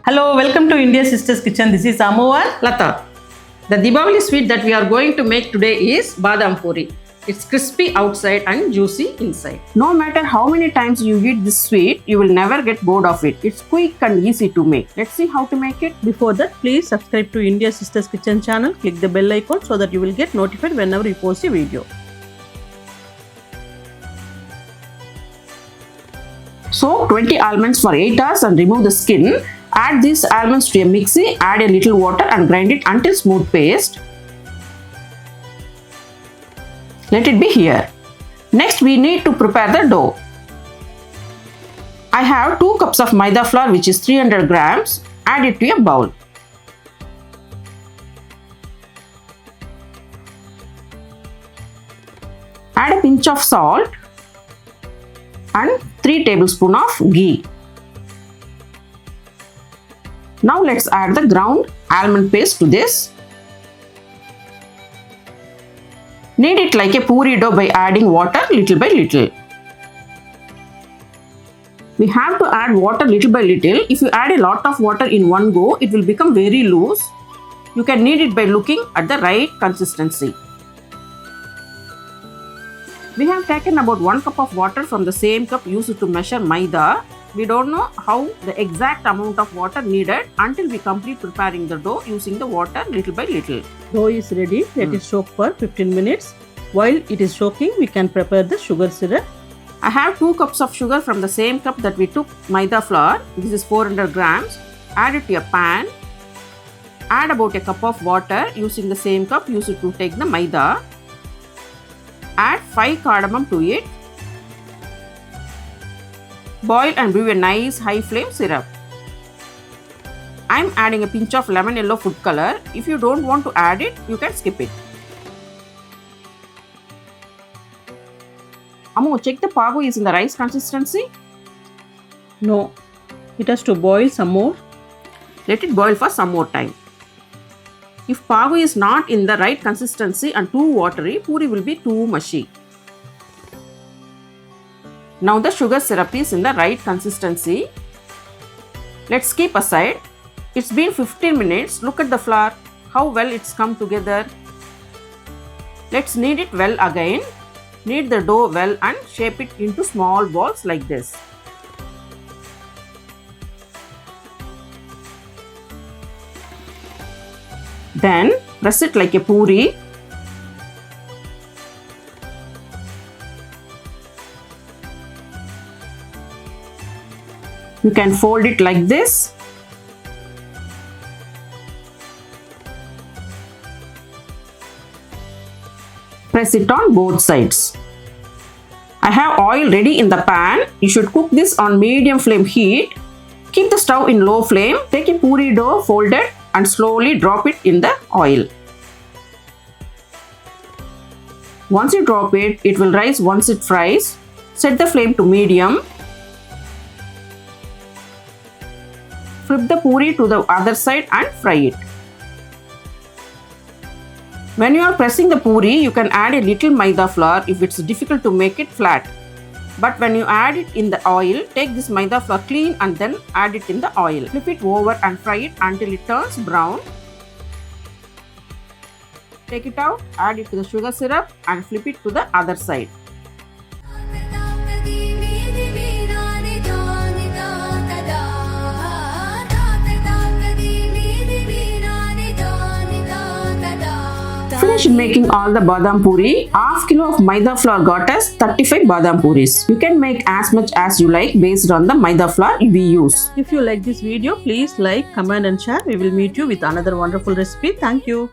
Hello, welcome to India Sisters Kitchen. This is Amu and Lata. The Diwali sweet that we are going to make today is Badam Poori. It's crispy outside and juicy inside. No matter how many times you eat this sweet, you will never get bored of it. It's quick and easy to make. Let's see how to make it. Before that, please subscribe to India Sisters Kitchen channel. Click the bell icon so that you will get notified whenever we post a video. Soak 20 almonds for 8 hours and remove the skin. Add these almonds to a mixie, add a little water and grind it until smooth paste. Let it be here. Next we need to prepare the dough. I have 2 cups of Maida flour which is 300 grams. Add it to a bowl. Add a pinch of salt and 3 tablespoons of ghee. Now let's add the ground almond paste to this. Knead it like a poori dough by adding water little by little. We have to add water little by little. If you add a lot of water in one go, it will become very loose. You can knead it by looking at the right consistency. We have taken about 1 cup of water from the same cup used to measure Maida. We don't know how the exact amount of water needed until we complete preparing the dough using the water little by little. Dough is ready. Let it soak for 15 minutes. While it is soaking, we can prepare the sugar syrup. I have 2 cups of sugar from the same cup that we took Maida flour. This is 400 grams. Add it to a pan. Add about a cup of water using the same cup used to take the Maida. Add 5 cardamom to it. Boil and brew a nice high flame syrup. I am adding a pinch of lemon yellow food color. If you don't want to add it, you can skip it. Amu, check the pago is in the right consistency. No, it has to boil some more. Let it boil for some more time. If pago is not in the right consistency and too watery, poori will be too mushy. Now the sugar syrup is in the right consistency. Let's keep aside. It's been 15 minutes. Look at the flour, how well it's come together. Let's knead it well again. Knead the dough well and shape it into small balls like this. Then press it like a poori. You can fold it like this. Press it on both sides. I have oil ready in the pan. You should cook this on medium flame heat. Keep the stove in low flame. Take a poori dough, fold it and slowly drop it in the oil. Once you drop it, it will rise once it fries. Set the flame to medium. Flip the poori to the other side and fry it. When you are pressing the poori, you can add a little Maida flour if it's difficult to make it flat. But when you add it in the oil, take this Maida flour clean and then add it in the oil. Flip it over and fry it until it turns brown. Take it out, add it to the sugar syrup and flip it to the other side. Finish making all the badam poori. Half kilo of Maida flour got us 35 badam pooris. You can make as much as you like based on the Maida flour we use. If you like this video, please like, comment and share. We will meet you with another wonderful recipe. Thank you.